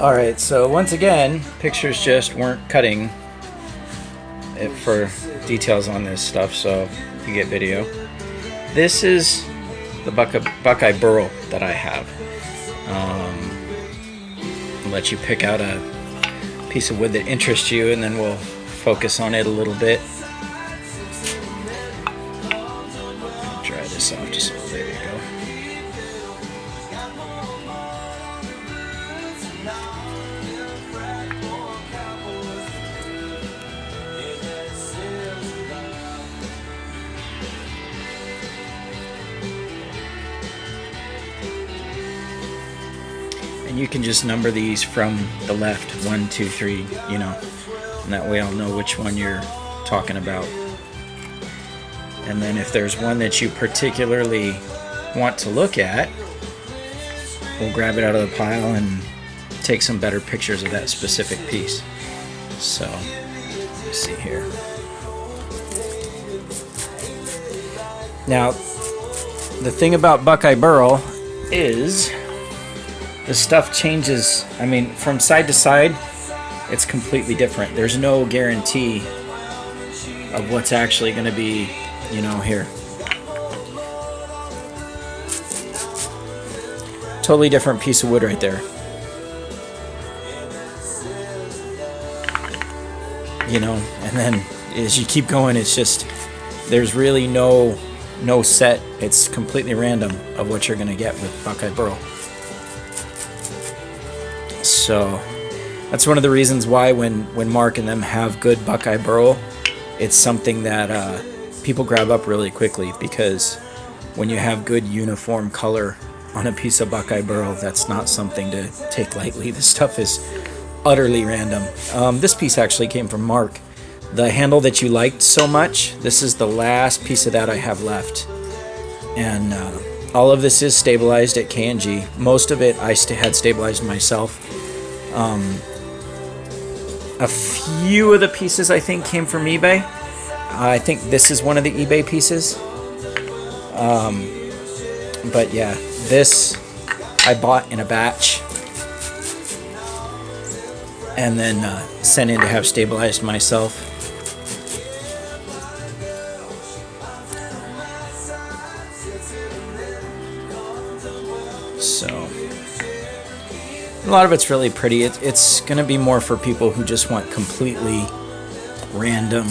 Alright, so once again, pictures just weren't cutting it for details on this stuff, so you get video. This is the Buckeye Burl that I have. I'll let you pick out a piece of wood that interests you, and then we'll focus on it a little bit. Dry this off just so there you go. And you can just number these from the left, 1, 2, 3, you know, and that way I'll know which one you're talking about. And then if there's one that you particularly want to look at, we'll grab it out of the pile and take some better pictures of that specific piece. So, let's see here. Now, the thing about Buckeye Burl is the stuff changes. I mean, from side to side, it's completely different. There's no guarantee of what's actually going to be, you know, here. Totally different piece of wood right there. You know, and then as you keep going, it's just, there's really no set. It's completely random of what you're going to get with Buckeye Burl. So that's one of the reasons why when Mark and them have good Buckeye Burl, it's something that people grab up really quickly, because when you have good uniform color on a piece of Buckeye Burl, that's not something to take lightly. This stuff is utterly random. This piece actually came from Mark. The handle that you liked so much, this is the last piece of that I have left. And all of this is stabilized at K&G. Most of it I had stabilized myself. A few of the pieces I think came from eBay. I think this is one of the eBay pieces. But yeah, this I bought in a batch and then sent in to have stabilized myself. So a lot of it's really pretty. It's going to be more for people who just want completely random,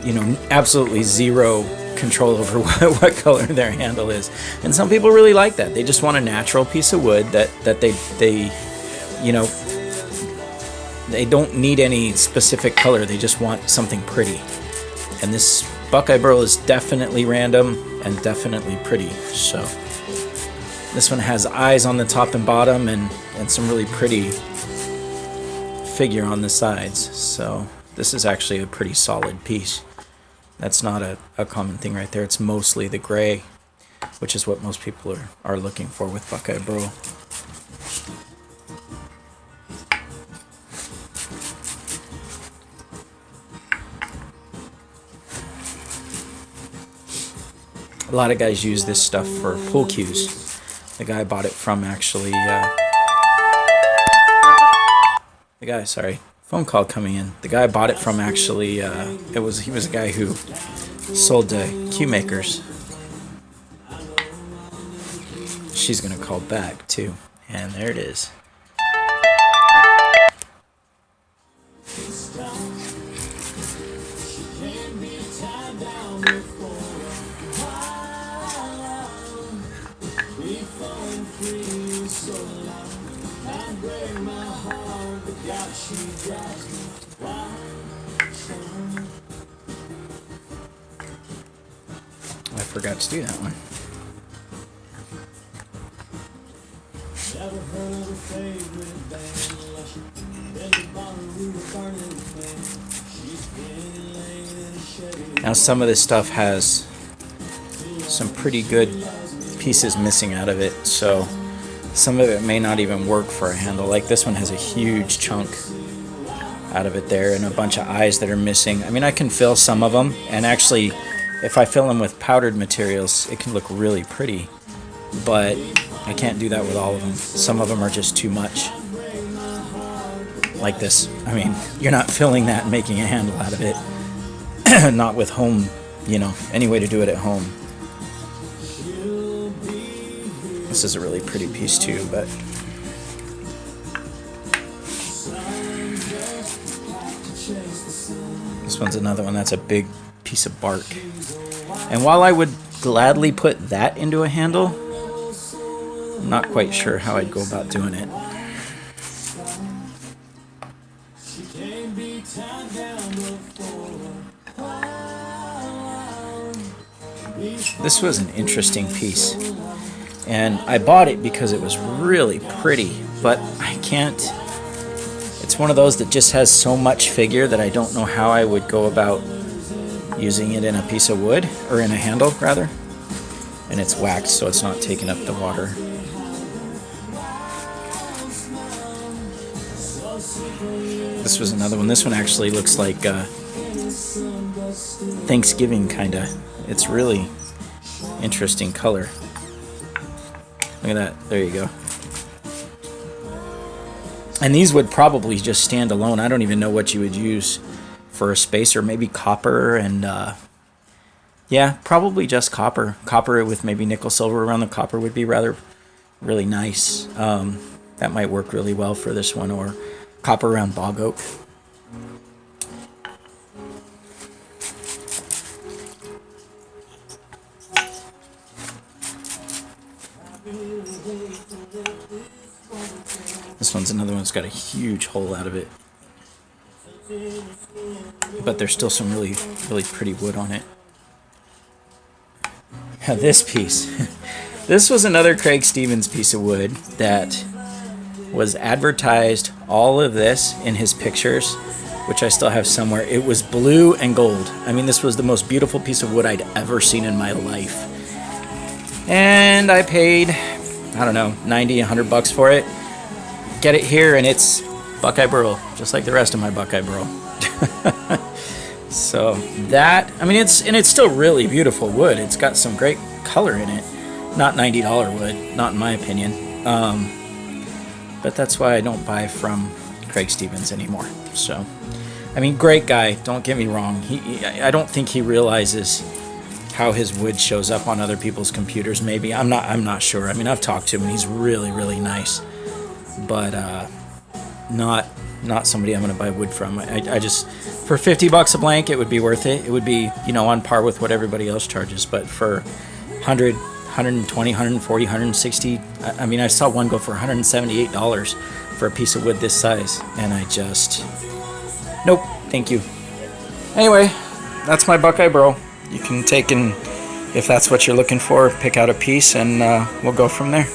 you know, absolutely zero control over what color their handle is. And some people really like that. They just want a natural piece of wood that they you know, they don't need any specific color. They just want something pretty. And this Buckeye Burl is definitely random and definitely pretty. So this one has eyes on the top and bottom, and some really pretty figure on the sides. So this is actually a pretty solid piece. That's not a common thing right there. It's mostly the gray, which is what most people are looking for with Buckeye Burl. A lot of guys use this stuff for pool cues. The guy I bought it from actually, phone call coming in. The guy I bought it from actually, he was a guy who sold cue makers. She's gonna call back too, and there it is. I forgot to do that one. Now some of this stuff has some pretty good pieces missing out of it, so some of it may not even work for a handle. Like this one has a huge chunk out of it there and a bunch of eyes that are missing. I mean, I can fill some of them, and actually if I fill them with powdered materials, it can look really pretty. But I can't do that with all of them. Some of them are just too much. Like this. I mean, you're not filling that and making a handle out of it. Not with home, you know, any way to do it at home. This is a really pretty piece too, but this one's another one that's a big piece of bark. And while I would gladly put that into a handle, I'm not quite sure how I'd go about doing it. This was an interesting piece, and I bought it because it was really pretty, but I can't. It's one of those that just has so much figure that I don't know how I would go about using it in a piece of wood, or in a handle rather. And it's waxed, so it's not taking up the water. This was another one. This one actually looks like Thanksgiving kinda. It's really interesting color. Look at that. There you go. And these would probably just stand alone. I don't even know what you would use for a spacer. Maybe copper and yeah, probably just copper. Copper with maybe nickel silver around the copper would be really nice. That might work really well for this one, or copper around bog oak. This one's another one that's got a huge hole out of it. But there's still some really pretty wood on it. Now this piece. This was another Craig Stevens piece of wood that was advertised, all of this in his pictures, which I still have somewhere. It was blue and gold. I mean, this was the most beautiful piece of wood I'd ever seen in my life. And I paid, I don't know, 90, 100 bucks for it. Get it here, and it's Buckeye Burl, just like the rest of my Buckeye Burl. So that, I mean, it's still really beautiful wood. It's got some great color in it. Not $90 wood, not in my opinion. But that's why I don't buy from Craig Stevens anymore. So, I mean, great guy. Don't get me wrong. I don't think he realizes how his wood shows up on other people's computers. Maybe I'm not sure. I mean, I've talked to him, and he's really nice. But not somebody I'm going to buy wood from. I just, for 50 bucks a blank, it would be worth it. It would be, you know, on par with what everybody else charges. But for 100, 120, 140, 160, I mean, I saw one go for $178 for a piece of wood this size, and I just, nope, thank you. Anyway, that's my Buckeye Burl. You can take and, if that's what you're looking for, pick out a piece, and we'll go from there.